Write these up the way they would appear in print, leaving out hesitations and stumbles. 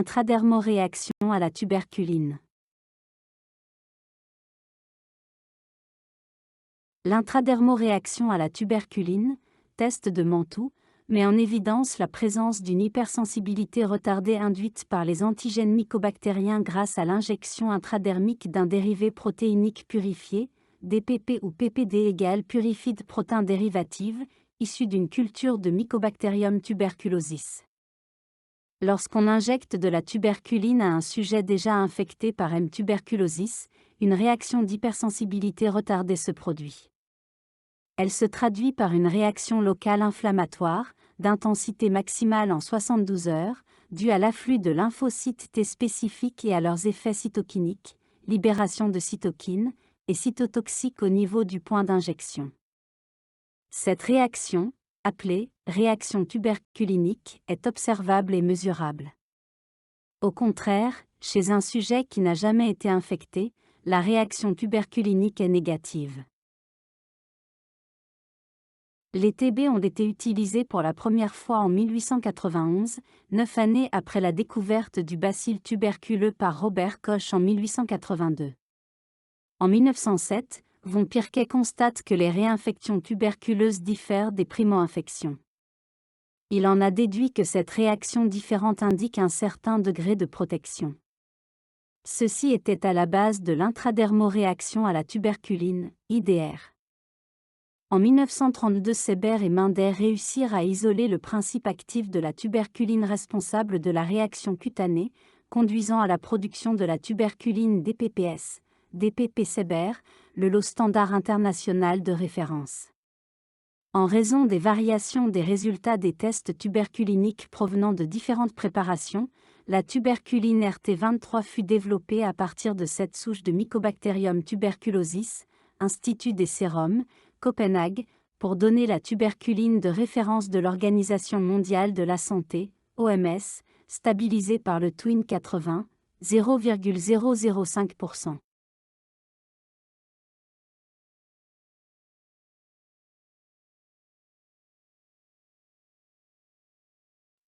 Intradermoréaction à la tuberculine. L'intradermoréaction à la tuberculine, test de Mantoux, met en évidence la présence d'une hypersensibilité retardée induite par les antigènes mycobactériens grâce à l'injection intradermique d'un dérivé protéinique purifié, DPP ou PPD égale purified protein dérivative, issu d'une culture de Mycobacterium tuberculosis. Lorsqu'on injecte de la tuberculine à un sujet déjà infecté par M. tuberculosis, une réaction d'hypersensibilité retardée se produit. Elle se traduit par une réaction locale inflammatoire, d'intensité maximale en 72 heures, due à l'afflux de lymphocytes T spécifiques et à leurs effets cytokiniques, libération de cytokines, et cytotoxiques au niveau du point d'injection. Cette réaction, appelée réaction tuberculinique, est observable et mesurable. Au contraire, chez un sujet qui n'a jamais été infecté, la réaction tuberculinique est négative. Les TB ont été utilisés pour la première fois en 1891, 9 années après la découverte du bacille tuberculeux par Robert Koch en 1882. En 1907, von Pirquet constate que les réinfections tuberculeuses diffèrent des primo-infections. Il en a déduit que cette réaction différente indique un certain degré de protection. Ceci était à la base de l'intradermoréaction à la tuberculine, IDR. En 1932, Seber et Minder réussirent à isoler le principe actif de la tuberculine responsable de la réaction cutanée, conduisant à la production de la tuberculine DPPS, DPP-Seber, le lot standard international de référence. En raison des variations des résultats des tests tuberculiniques provenant de différentes préparations, la tuberculine RT23 fut développée à partir de cette souche de Mycobacterium tuberculosis, Institut des sérums, Copenhague, pour donner la tuberculine de référence de l'Organisation mondiale de la santé, OMS, stabilisée par le Twin 80, 0,005%.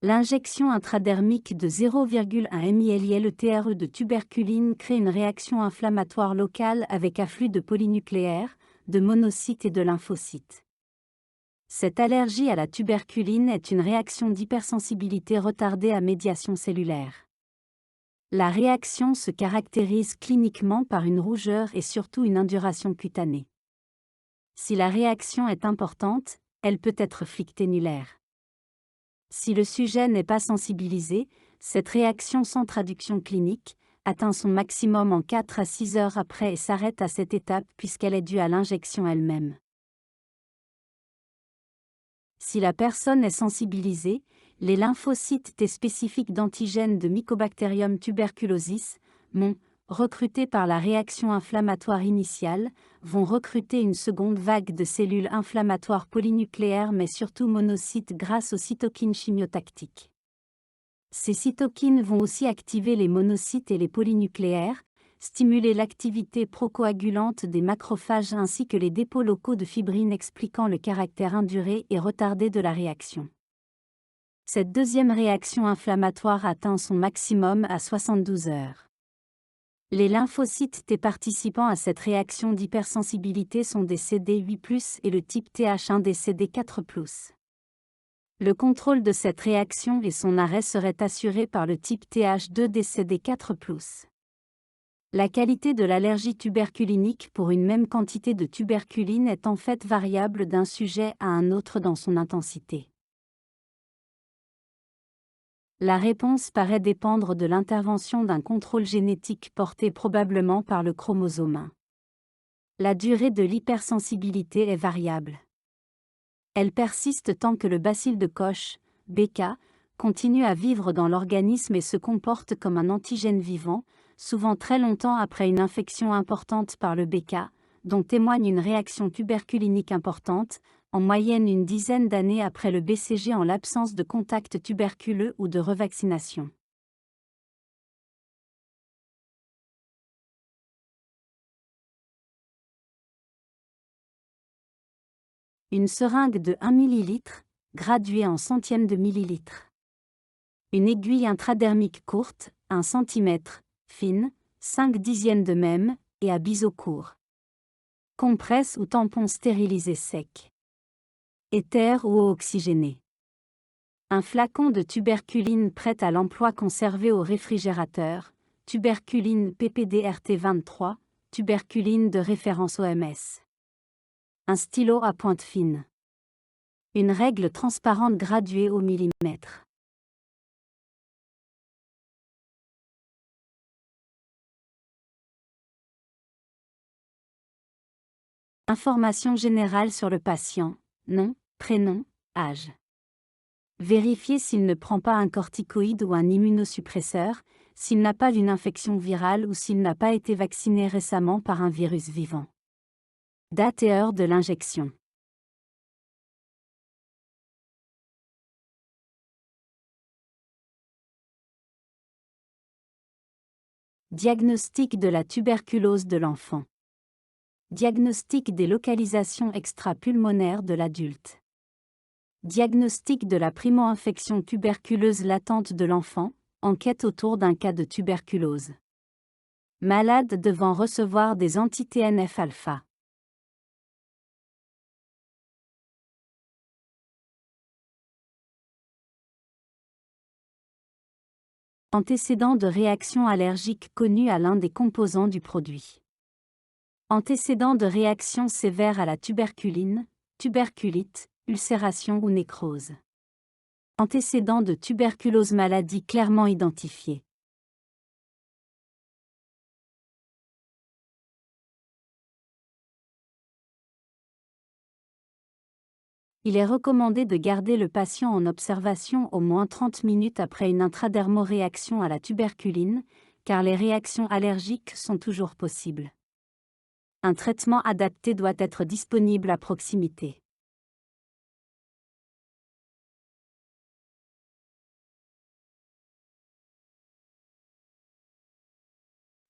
L'injection intradermique de 0,1 ml de tuberculine crée une réaction inflammatoire locale avec afflux de polynucléaires, de monocytes et de lymphocytes. Cette allergie à la tuberculine est une réaction d'hypersensibilité retardée à médiation cellulaire. La réaction se caractérise cliniquement par une rougeur et surtout une induration cutanée. Si la réaction est importante, elle peut être flicténulaire. Si le sujet n'est pas sensibilisé, cette réaction sans traduction clinique atteint son maximum en 4 à 6 heures après et s'arrête à cette étape puisqu'elle est due à l'injection elle-même. Si la personne est sensibilisée, les lymphocytes T spécifiques d'antigènes de Mycobacterium tuberculosis, MON, recrutés par la réaction inflammatoire initiale, vont recruter une seconde vague de cellules inflammatoires polynucléaires mais surtout monocytes grâce aux cytokines chimiotactiques. Ces cytokines vont aussi activer les monocytes et les polynucléaires, stimuler l'activité procoagulante des macrophages ainsi que les dépôts locaux de fibrine expliquant le caractère induré et retardé de la réaction. Cette deuxième réaction inflammatoire atteint son maximum à 72 heures. Les lymphocytes T participant à cette réaction d'hypersensibilité sont des CD8+, et le type Th1 des CD4+. Le contrôle de cette réaction et son arrêt serait assuré par le type Th2 des CD4+. La qualité de l'allergie tuberculinique pour une même quantité de tuberculine est en fait variable d'un sujet à un autre dans son intensité. La réponse paraît dépendre de l'intervention d'un contrôle génétique porté probablement par le chromosome 1. La durée de l'hypersensibilité est variable. Elle persiste tant que le bacille de Koch, BK, continue à vivre dans l'organisme et se comporte comme un antigène vivant, souvent très longtemps après une infection importante par le BK, dont témoigne une réaction tuberculinique importante, en moyenne une dizaine d'années après le BCG en l'absence de contact tuberculeux ou de revaccination. Une seringue de 1 ml, graduée en centièmes de millilitre. Une aiguille intradermique courte, 1 cm, fine, 5/10 de même, et à biseau court. Compresse ou tampon stérilisé sec. Éther ou eau oxygénée. Un flacon de tuberculine prêt à l'emploi conservé au réfrigérateur, tuberculine PPDRT 23, tuberculine de référence OMS. Un stylo à pointe fine. Une règle transparente graduée au millimètre. Informations générales sur le patient, nom, prénom, âge. Vérifier s'il ne prend pas un corticoïde ou un immunosuppresseur, s'il n'a pas une infection virale ou s'il n'a pas été vacciné récemment par un virus vivant. Date et heure de l'injection. Diagnostic de la tuberculose de l'enfant. Diagnostic des localisations extra-pulmonaires de l'adulte. Diagnostic de la primo-infection tuberculeuse latente de l'enfant, enquête autour d'un cas de tuberculose. Malade devant recevoir des anti-TNF-alpha. Antécédent de réaction allergique connu à l'un des composants du produit. Antécédent de réaction sévère à la tuberculine, tuberculite, ulcération ou nécrose. Antécédent de tuberculose maladie clairement identifié. Il est recommandé de garder le patient en observation au moins 30 minutes après une intradermoréaction à la tuberculine, car les réactions allergiques sont toujours possibles. Un traitement adapté doit être disponible à proximité.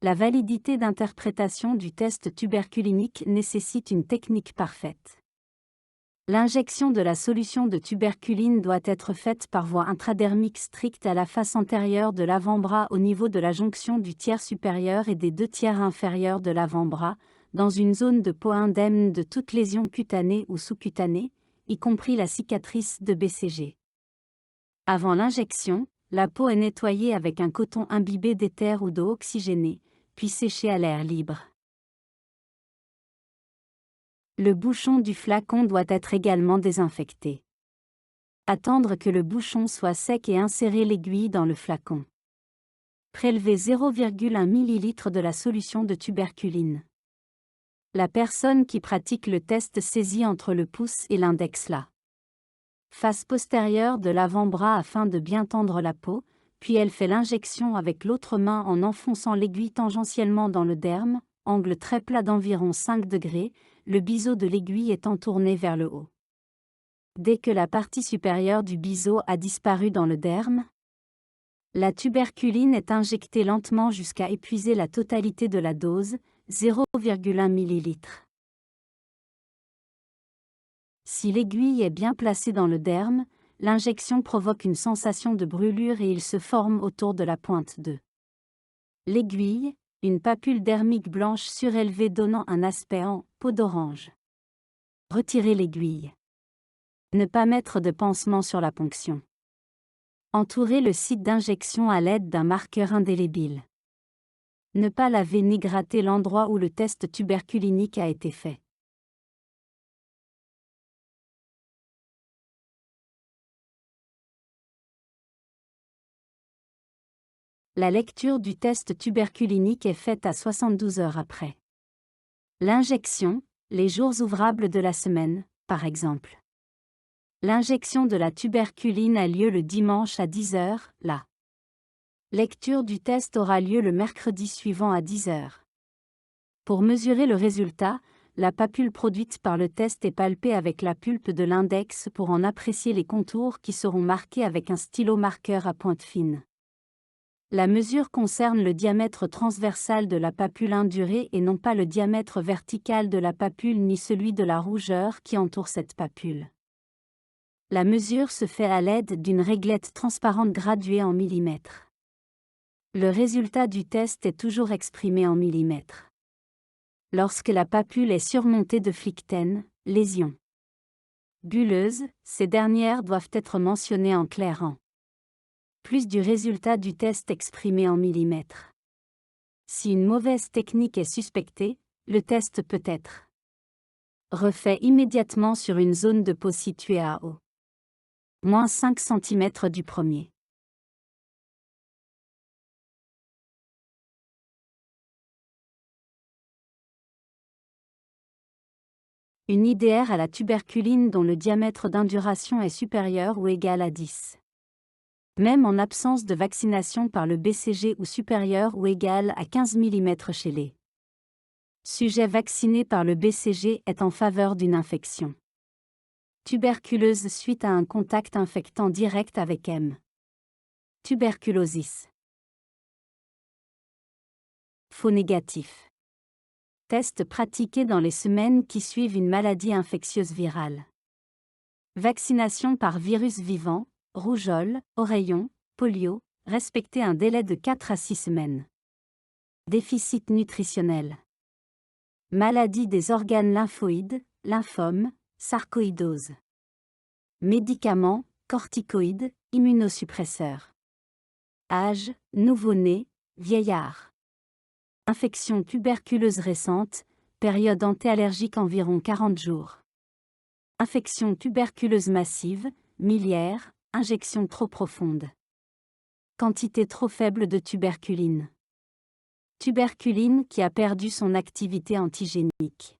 La validité d'interprétation du test tuberculinique nécessite une technique parfaite. L'injection de la solution de tuberculine doit être faite par voie intradermique stricte à la face antérieure de l'avant-bras au niveau de la jonction du tiers supérieur et des 2 tiers inférieurs de l'avant-bras, dans une zone de peau indemne de toute lésion cutanée ou sous-cutanée, y compris la cicatrice de BCG. Avant l'injection, la peau est nettoyée avec un coton imbibé d'éther ou d'eau oxygénée, puis séchée à l'air libre. Le bouchon du flacon doit être également désinfecté. Attendre que le bouchon soit sec et insérer l'aiguille dans le flacon. Prélever 0,1 ml de la solution de tuberculine. La personne qui pratique le test saisit entre le pouce et l'index la face postérieure de l'avant-bras afin de bien tendre la peau, puis elle fait l'injection avec l'autre main en enfonçant l'aiguille tangentiellement dans le derme, angle très plat d'environ 5 degrés, le biseau de l'aiguille étant tourné vers le haut. Dès que la partie supérieure du biseau a disparu dans le derme, la tuberculine est injectée lentement jusqu'à épuiser la totalité de la dose, 0,1 ml. Si l'aiguille est bien placée dans le derme, l'injection provoque une sensation de brûlure et il se forme autour de la pointe de l'aiguille, une papule dermique blanche surélevée donnant un aspect en peau d'orange. Retirer l'aiguille. Ne pas mettre de pansement sur la ponction. Entourer le site d'injection à l'aide d'un marqueur indélébile. Ne pas laver ni gratter l'endroit où le test tuberculinique a été fait. La lecture du test tuberculinique est faite à 72 heures après l'injection, les jours ouvrables de la semaine, par exemple. L'injection de la tuberculine a lieu le dimanche à 10 heures, la lecture du test aura lieu le mercredi suivant à 10 heures. Pour mesurer le résultat, la papule produite par le test est palpée avec la pulpe de l'index pour en apprécier les contours qui seront marqués avec un stylo marqueur à pointe fine. La mesure concerne le diamètre transversal de la papule indurée et non pas le diamètre vertical de la papule ni celui de la rougeur qui entoure cette papule. La mesure se fait à l'aide d'une réglette transparente graduée en millimètres. Le résultat du test est toujours exprimé en millimètres. Lorsque la papule est surmontée de flictènes, lésions bulleuses, ces dernières doivent être mentionnées en clair en plus du résultat du test exprimé en millimètres. Si une mauvaise technique est suspectée, le test peut être refait immédiatement sur une zone de peau située à -5 cm du premier. Une IDR à la tuberculine dont le diamètre d'induration est supérieur ou égal à 10. Même en absence de vaccination par le BCG ou supérieur ou égal à 15 mm chez les sujets vaccinés par le BCG est en faveur d'une infection tuberculeuse suite à un contact infectant direct avec M. tuberculosis. Faux négatif. Test pratiqué dans les semaines qui suivent une maladie infectieuse virale. Vaccination par virus vivant, rougeole, oreillon, polio, respecter un délai de 4 à 6 semaines. Déficit nutritionnel. Maladie des organes lymphoïdes, lymphome, sarcoïdose. Médicaments, corticoïdes, immunosuppresseurs. Âge, nouveau-né, vieillard. Infection tuberculeuse récente, période antiallergique environ 40 jours. Infection tuberculeuse massive, miliaire, injection trop profonde. Quantité trop faible de tuberculine. Tuberculine qui a perdu son activité antigénique.